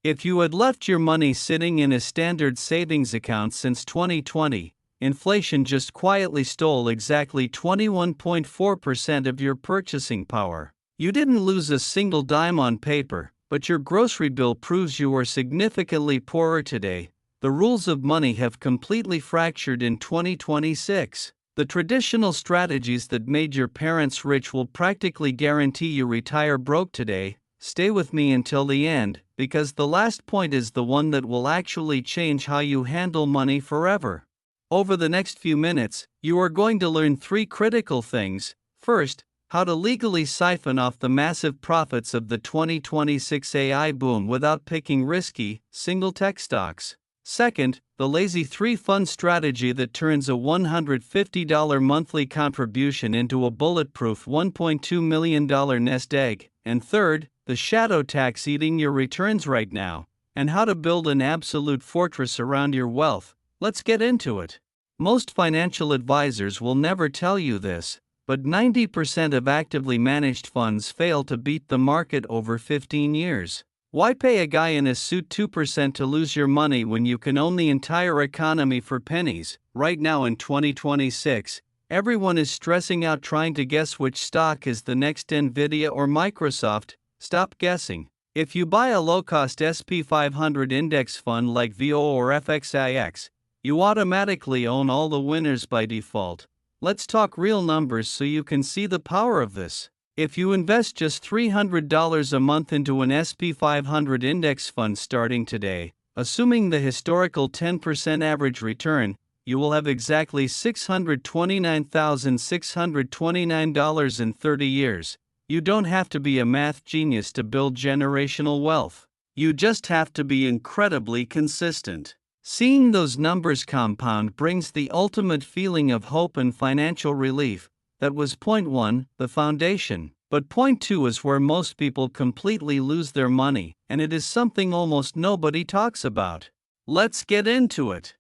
If you had left your money sitting in a standard savings account since 2020, inflation just quietly stole exactly 21.4% of your purchasing power. You didn't lose a single dime on paper, but your grocery bill proves you are significantly poorer today. The rules of money have completely fractured in 2026. The traditional strategies that made your parents rich will practically guarantee you retire broke today. Stay with me until the end, because the last point is the one that will actually change how you handle money forever. Over the next few minutes, you are going to learn 3 critical things. First, how to legally siphon off the massive profits of the 2026 AI boom without picking risky, single-tech stocks. Second, the lazy 3-fund strategy that turns a $150 monthly contribution into a bulletproof $1.2 million nest egg. And third, the shadow tax eating your returns right now, and how to build an absolute fortress around your wealth. Let's get into it. Most financial advisors will never tell you this, but 90% of actively managed funds fail to beat the market over 15 years. Why pay a guy in a suit 2% to lose your money when you can own the entire economy for pennies? Right now in 2026, everyone is stressing out trying to guess which stock is the next Nvidia or Microsoft. Stop guessing. If you buy a low-cost SP 500 index fund like VO or FXIX, you automatically own all the winners by default. Let's talk real numbers so you can see the power of this. If you invest just $300 a month into an SP 500 index fund starting today, assuming the historical 10% average return, you will have exactly $629,629 in 30 years. You don't have to be a math genius to build generational wealth. You just have to be incredibly consistent. Seeing those numbers compound brings the ultimate feeling of hope and financial relief. That was point 1, the foundation. But point 2 is where most people completely lose their money, and it is something almost nobody talks about. Let's get into it.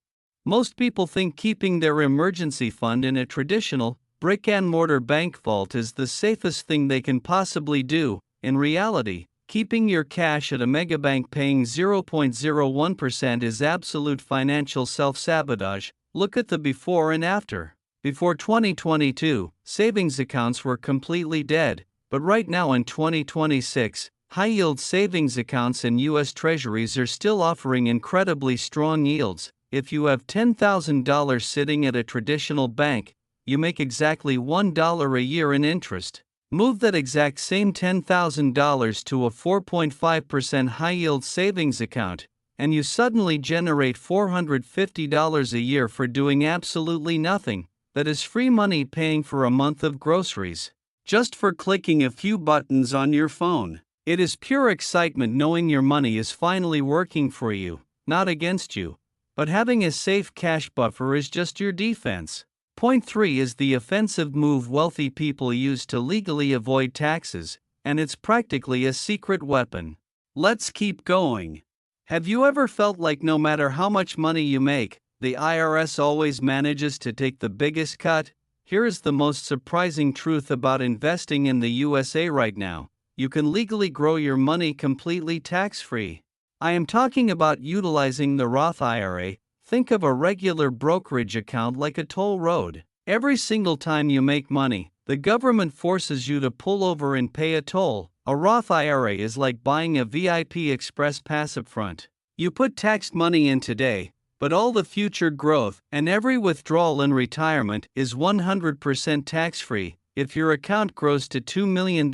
Most people think keeping their emergency fund in a traditional, brick-and-mortar bank vault is the safest thing they can possibly do. In reality, keeping your cash at a megabank paying 0.01% is absolute financial self-sabotage. Look at the before and after. Before 2022, savings accounts were completely dead, but right now in 2026, high-yield savings accounts in U.S. Treasuries are still offering incredibly strong yields. If you have $10,000 sitting at a traditional bank, you make exactly $1 a year in interest. Move that exact same $10,000 to a 4.5% high-yield savings account, and you suddenly generate $450 a year for doing absolutely nothing. That is free money paying for a month of groceries, just for clicking a few buttons on your phone. It is pure excitement knowing your money is finally working for you, not against you. But having a safe cash buffer is just your defense. Point 3 is the offensive move wealthy people use to legally avoid taxes, and it's practically a secret weapon. Let's keep going. Have you ever felt like no matter how much money you make, the IRS always manages to take the biggest cut? Here is the most surprising truth about investing in the USA right now. You can legally grow your money completely tax-free. I am talking about utilizing the Roth IRA. Think of a regular brokerage account like a toll road. Every single time you make money, the government forces you to pull over and pay a toll. A Roth IRA is like buying a VIP Express pass up front. You put taxed money in today, but all the future growth and every withdrawal in retirement is 100% tax-free. If your account grows to $2 million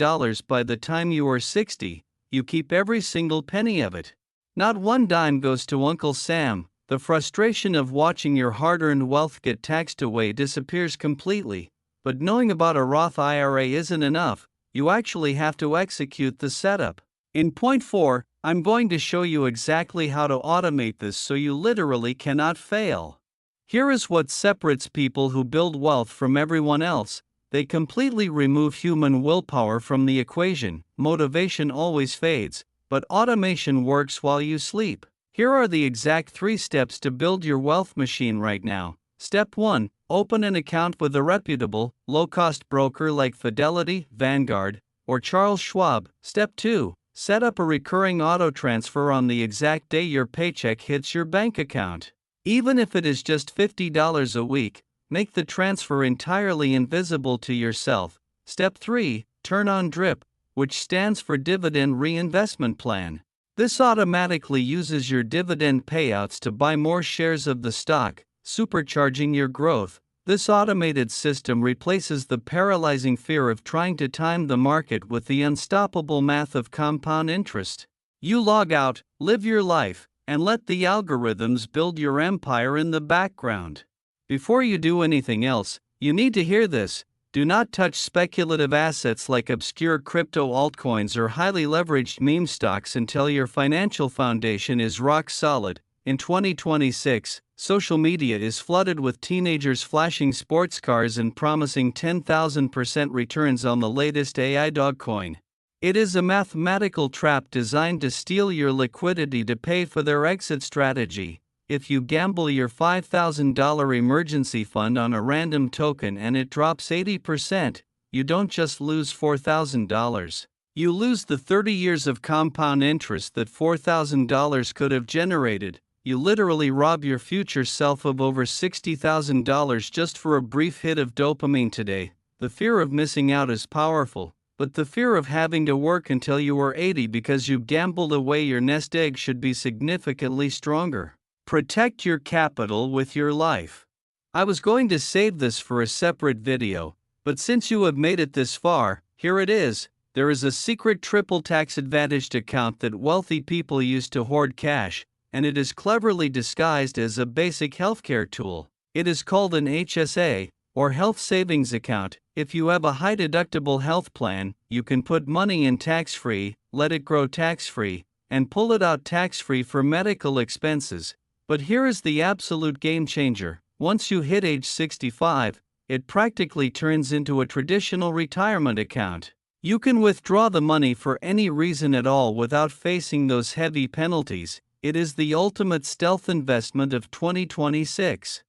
by the time you are 60, you keep every single penny of it. Not one dime goes to Uncle Sam. The frustration of watching your hard-earned wealth get taxed away disappears completely. But knowing about a Roth IRA isn't enough. You actually have to execute the setup. In point 4, I'm going to show you exactly how to automate this so you literally cannot fail. Here is what separates people who build wealth from everyone else. They completely remove human willpower from the equation. Motivation always fades, but automation works while you sleep. Here are the exact 3 steps to build your wealth machine right now. Step 1. Open an account with a reputable, low-cost broker like Fidelity, Vanguard, or Charles Schwab. Step 2. Set up a recurring auto transfer on the exact day your paycheck hits your bank account. Even if it is just $50 a week, make the transfer entirely invisible to yourself. Step 3. Turn on DRIP, which stands for Dividend Reinvestment Plan. This automatically uses your dividend payouts to buy more shares of the stock, supercharging your growth. This automated system replaces the paralyzing fear of trying to time the market with the unstoppable math of compound interest. You log out, live your life, and let the algorithms build your empire in the background. Before you do anything else, you need to hear this. Do not touch speculative assets like obscure crypto altcoins or highly leveraged meme stocks until your financial foundation is rock solid. In 2026, social media is flooded with teenagers flashing sports cars and promising 10,000% returns on the latest AI dogcoin. It is a mathematical trap designed to steal your liquidity to pay for their exit strategy. If you gamble your $5,000 emergency fund on a random token and it drops 80%, you don't just lose $4,000. You lose the 30 years of compound interest that $4,000 could have generated. You literally rob your future self of over $60,000 just for a brief hit of dopamine today. The fear of missing out is powerful, but the fear of having to work until you are 80 because you gambled away your nest egg should be significantly stronger. Protect your capital with your life. I was going to save this for a separate video, but since you have made it this far, here it is. There is a secret triple tax advantaged account that wealthy people use to hoard cash, and it is cleverly disguised as a basic healthcare tool. It is called an HSA, or health savings account. If you have a high deductible health plan, you can put money in tax-free, let it grow tax-free, and pull it out tax-free for medical expenses. But here is the absolute game changer. Once you hit age 65, it practically turns into a traditional retirement account. You can withdraw the money for any reason at all without facing those heavy penalties. It is the ultimate stealth investment of 2026.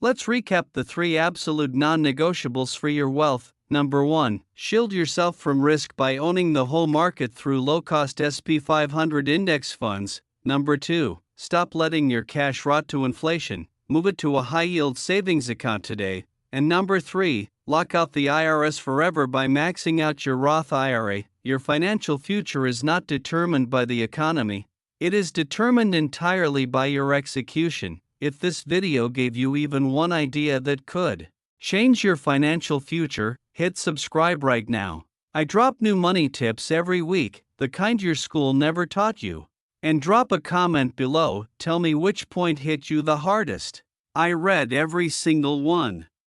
Let's recap the 3 absolute non-negotiables for your wealth. Number 1. Shield yourself from risk by owning the whole market through low-cost SP 500 index funds. Number 2. Stop letting your cash rot to inflation. Move it to a high-yield savings account today. And number 3. Lock out the IRS forever by maxing out your Roth IRA. Your financial future is not determined by the economy. It is determined entirely by your execution. If this video gave you even one idea that could change your financial future, hit subscribe right now. I drop new money tips every week, the kind your school never taught you. And drop a comment below, tell me which point hit you the hardest. I read every single one.